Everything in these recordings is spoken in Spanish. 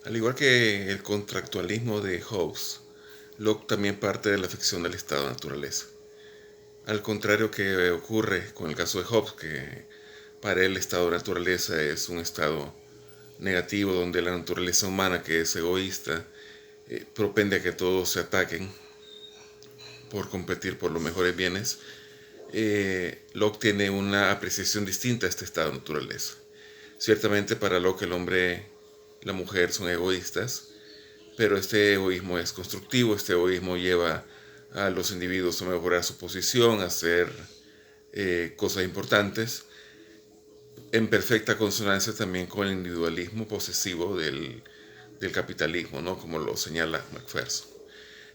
Al igual que el contractualismo de Hobbes, Locke también parte de la ficción del estado de naturaleza. Al contrario que ocurre con el caso de Hobbes, que para él el estado de naturaleza es un estado negativo donde la naturaleza humana, que es egoísta, propende a que todos se ataquen por competir por los mejores bienes. Locke tiene una apreciación distinta a este estado de naturaleza. Ciertamente para Locke el hombre y la mujer son egoístas, pero este egoísmo es constructivo, este egoísmo lleva a los individuos a mejorar su posición, a hacer cosas importantes, en perfecta consonancia también con el individualismo posesivo del capitalismo, ¿no? Como lo señala Macpherson.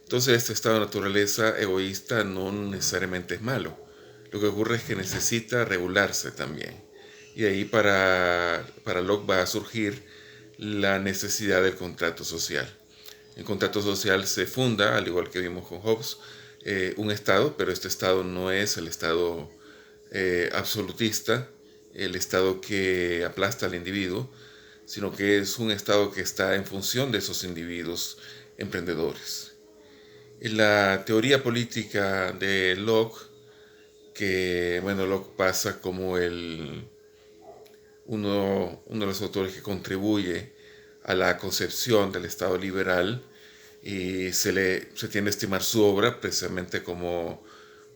Entonces este estado de naturaleza egoísta no necesariamente es malo. Lo que ocurre es que necesita regularse también. Y ahí para Locke va a surgir la necesidad del contrato social. El contrato social se funda, al igual que vimos con Hobbes, un Estado, pero este Estado no es el Estado absolutista, el Estado que aplasta al individuo, sino que es un Estado que está en función de esos individuos emprendedores. En la teoría política de Locke, que bueno, Locke pasa como uno de los autores que contribuye a la concepción del Estado liberal, y se tiende a estimar su obra precisamente como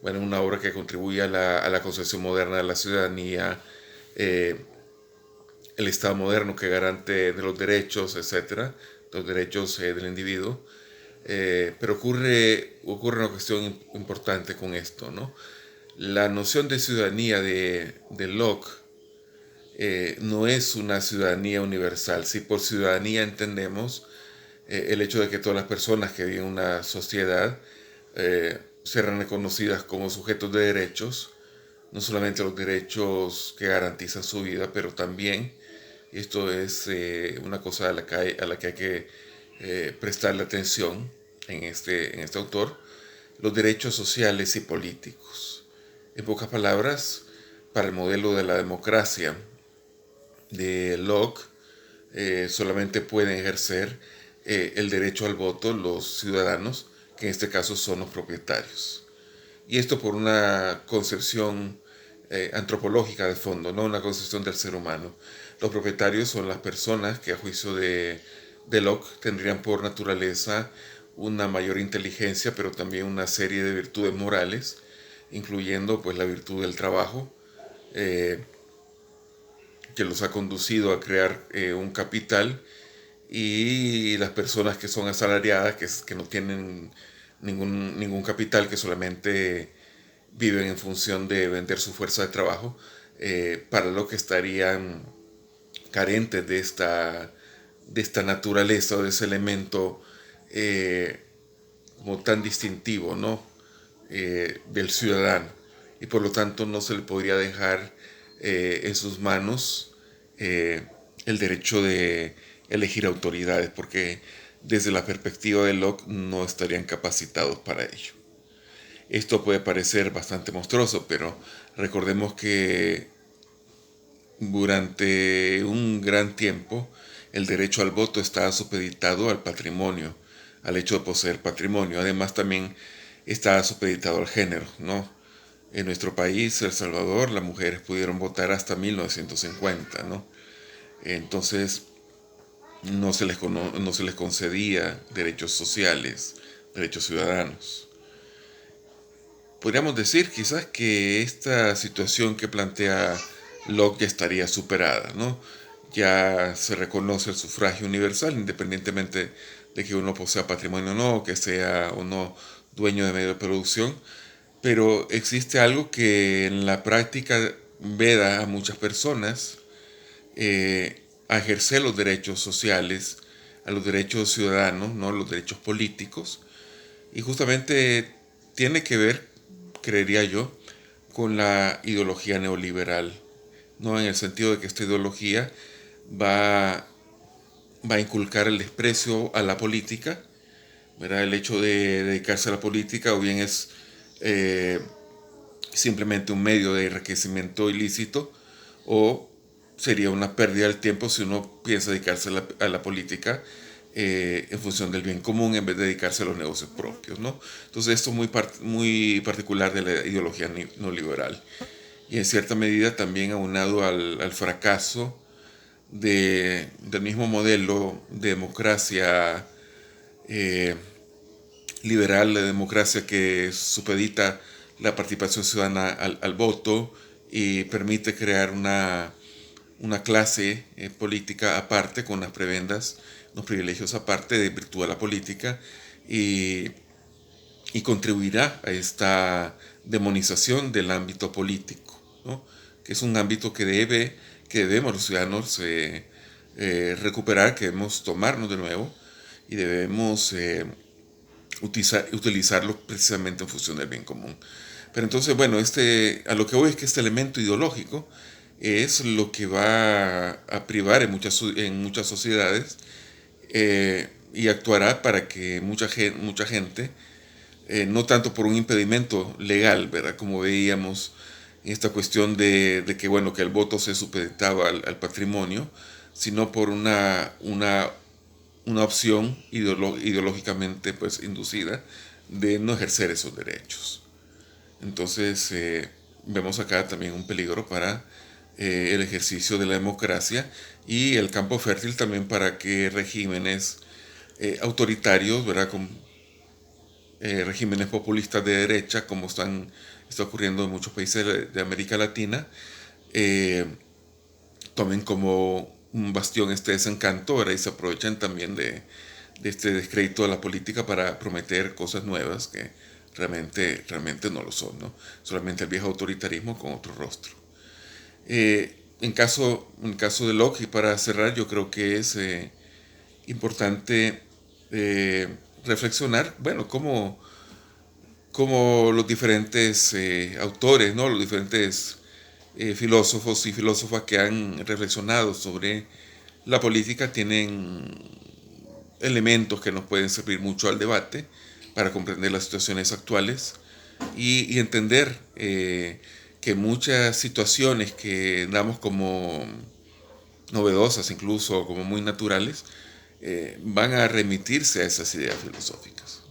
bueno, una obra que contribuye a la concepción moderna de la ciudadanía, eh, el Estado moderno que garante de los derechos, etcétera, los derechos del individuo. Pero ocurre una cuestión importante con esto, ¿no? La noción de ciudadanía de Locke no es una ciudadanía universal. Si por ciudadanía entendemos el hecho de que todas las personas que viven en una sociedad serán reconocidas como sujetos de derechos, no solamente los derechos que garantizan su vida, pero también, y esto es una cosa a la que hay que prestarle atención en este autor, los derechos sociales y políticos. En pocas palabras, para el modelo de la democracia de Locke, solamente pueden ejercer el derecho al voto los ciudadanos, que en este caso son los propietarios. Y esto por una concepción antropológica de fondo, no una concepción del ser humano. Los propietarios son las personas que a juicio de Locke tendrían por naturaleza una mayor inteligencia, pero también una serie de virtudes morales, incluyendo pues la virtud del trabajo, eh, que los ha conducido a crear un capital, y las personas que son asalariadas, que no tienen ningún capital, que solamente viven en función de vender su fuerza de trabajo, para lo que estarían carentes de esta naturaleza o de ese elemento como tan distintivo, ¿no? Del ciudadano. Y por lo tanto no se le podría dejar en sus manos el derecho de elegir autoridades, porque desde la perspectiva de Locke no estarían capacitados para ello. Esto puede parecer bastante monstruoso, pero recordemos que durante un gran tiempo el derecho al voto estaba supeditado al patrimonio, al hecho de poseer patrimonio. Además también estaba supeditado al género, ¿no? En nuestro país, El Salvador, las mujeres pudieron votar hasta 1950, ¿no? Entonces no se les concedía derechos sociales, derechos ciudadanos. Podríamos decir quizás que esta situación que plantea Locke ya estaría superada, ¿no? Ya se reconoce el sufragio universal, independientemente de que uno posea patrimonio o no, que sea o no dueño de medio de producción, pero existe algo que en la práctica veda a muchas personas a ejercer los derechos sociales, a los derechos ciudadanos, ¿no? Los derechos políticos, y justamente tiene que ver, creería yo, con la ideología neoliberal, ¿no? En el sentido de que esta ideología va, va a inculcar el desprecio a la política, ¿verdad? El hecho de dedicarse a la política o bien es eh, simplemente un medio de enriquecimiento ilícito, o sería una pérdida del tiempo si uno piensa dedicarse a la política en función del bien común en vez de dedicarse a los negocios propios, ¿no? Entonces esto es muy particular de la ideología neoliberal y en cierta medida también aunado al fracaso del mismo modelo de democracia eh, liberal, la democracia que supedita la participación ciudadana al voto y permite crear una clase política aparte, con unas prebendas, unos privilegios aparte de virtud de la política, y, y contribuirá a esta demonización del ámbito político, ¿no? Que es un ámbito que debemos los ciudadanos recuperar, que debemos tomarnos de nuevo y debemos utilizarlo precisamente en función del bien común. Pero entonces, bueno, a lo que voy es que este elemento ideológico es lo que va a privar en muchas sociedades y actuará para que mucha gente no tanto por un impedimento legal, ¿verdad? Como veíamos en esta cuestión de que, bueno, que el voto se supeditaba al patrimonio, sino por una opción ideológicamente pues inducida de no ejercer esos derechos. Entonces vemos acá también un peligro para el ejercicio de la democracia y el campo fértil también para que regímenes autoritarios, ¿verdad? Regímenes populistas de derecha, como está ocurriendo en muchos países de América Latina, eh, tomen como un bastión este desencanto, ¿verdad? Y se aprovechan también de este descrédito de la política para prometer cosas nuevas que realmente no lo son, ¿no? Solamente el viejo autoritarismo con otro rostro. En caso de Locke, y para cerrar, yo creo que es importante reflexionar, bueno, cómo los diferentes autores, ¿no? Los diferentes filósofos y filósofas que han reflexionado sobre la política tienen elementos que nos pueden servir mucho al debate para comprender las situaciones actuales y entender que muchas situaciones que damos como novedosas, incluso como muy naturales, van a remitirse a esas ideas filosóficas.